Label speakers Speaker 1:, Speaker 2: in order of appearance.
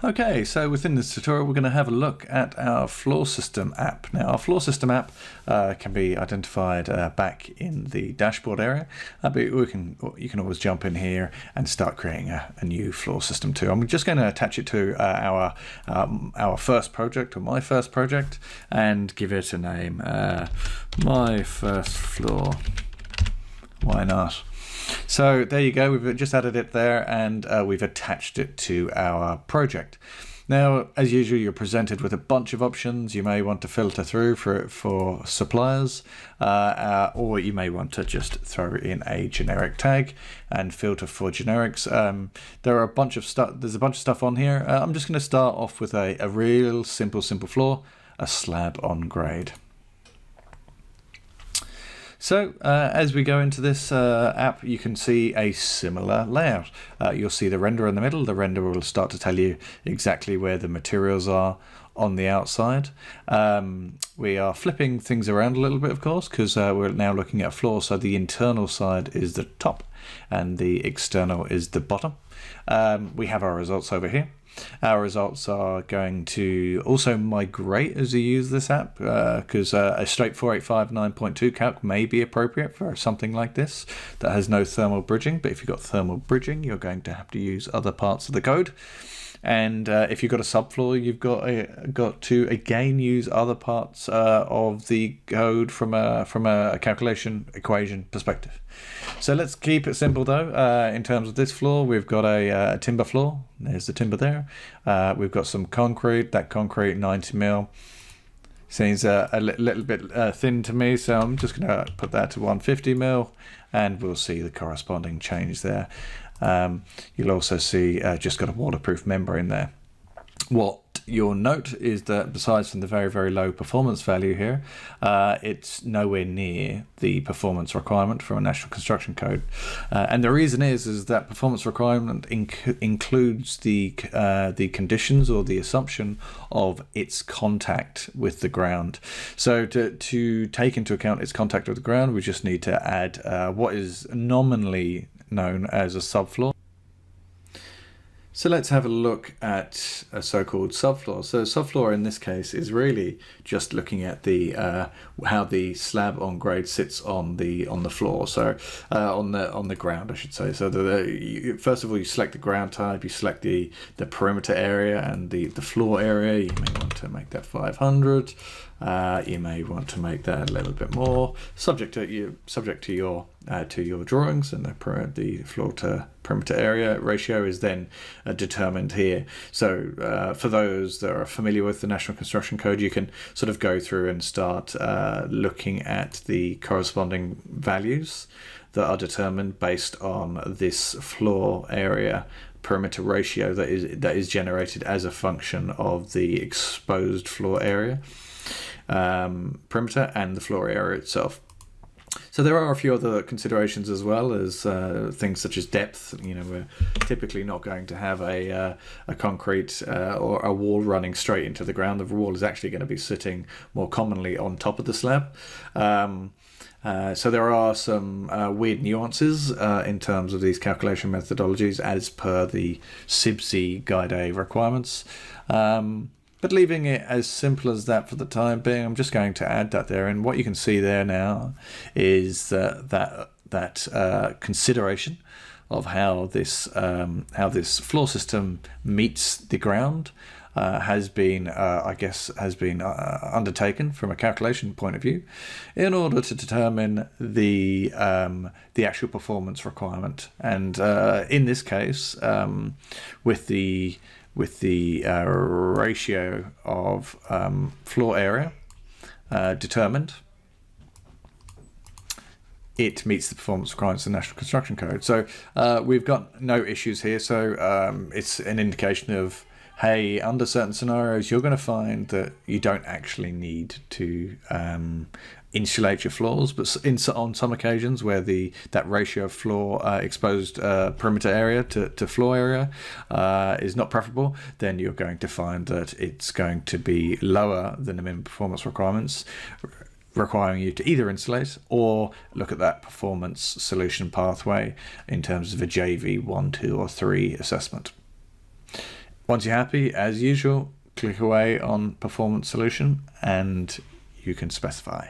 Speaker 1: Okay, so within this tutorial we're going to have a look at our floor system app. Now our floor system app can be identified back in the dashboard area, but you can always jump in here and start creating a new floor system too. I'm just going to attach it to our first project, or my first project, and give it a name, my first floor. Why not? So there you go, we've just added it there, and we've attached it to our project. Now, as usual, you're presented with a bunch of options. You may want to filter through for suppliers, or you may want to just throw in a generic tag and filter for generics. There are a bunch of stuff. There's a bunch of stuff on here. I'm just going to start off with a real simple floor, a slab on grade. So as we go into this app, you can see a similar layout. You'll see the render in the middle. The render will start to tell you exactly where the materials are on the outside. We are flipping things around a little bit, of course, because we're now looking at a floor. So the internal side is the top and the external is the bottom. We have our results over here. Our results are going to also migrate as you use this app, because a straight 485 9.2 calc may be appropriate for something like this that has no thermal bridging. But if you've got thermal bridging, you're going to have to use other parts of the code. And if you've got a subfloor, you've got to again use other parts of the code from a calculation equation perspective. So let's keep it simple though. In terms of this floor, we've got a timber floor. There's the timber there. We've got some concrete. That concrete 90 mil seems a little bit thin to me, so I'm just going to put that to 150 mil, and we'll see the corresponding change there. You'll also see just got a waterproof membrane there. What you'll note is that besides from the very low performance value here, it's nowhere near the performance requirement for a National Construction Code, and the reason is that performance requirement includes the conditions or the assumption of its contact with the ground. So to take into account its contact with the ground, we just need to add what is nominally known as a subfloor. So let's have a look at a so-called subfloor. So subfloor in this case is really just looking at the how the slab on grade sits on the floor. So on the ground, I should say. So first of all, you select the ground type, you select the perimeter area and the floor area. You may want to make that 500. You may want to make that a little bit more, subject to your drawings, and the floor to perimeter area ratio is then determined here. So for those that are familiar with the National Construction Code, you can sort of go through and start looking at the corresponding values that are determined based on this floor area perimeter ratio that is generated as a function of the exposed floor area, perimeter, and the floor area itself. So there are a few other considerations as well, as things such as depth. You know, we're typically not going to have a concrete or a wall running straight into the ground. The wall is actually going to be sitting more commonly on top of the slab. So there are some weird nuances in terms of these calculation methodologies as per the CIBSE Guide A requirements. But leaving it as simple as that for the time being, I'm just going to add that there. And what you can see there now is that consideration of how this floor system meets the ground has been undertaken from a calculation point of view in order to determine the actual performance requirement. And in this case, with the ratio of floor area determined, it meets the performance requirements of the National Construction Code. So we've got no issues here. So it's an indication of, hey, under certain scenarios, you're going to find that you don't actually need to insulate your floors, but on some occasions where that ratio of floor exposed perimeter area to floor area is not preferable, then you're going to find that it's going to be lower than the minimum performance requirements, requiring you to either insulate or look at that performance solution pathway in terms of a JV 1, 2 or 3 assessment. Once you're happy, as usual, click away on Performance Solution and you can specify.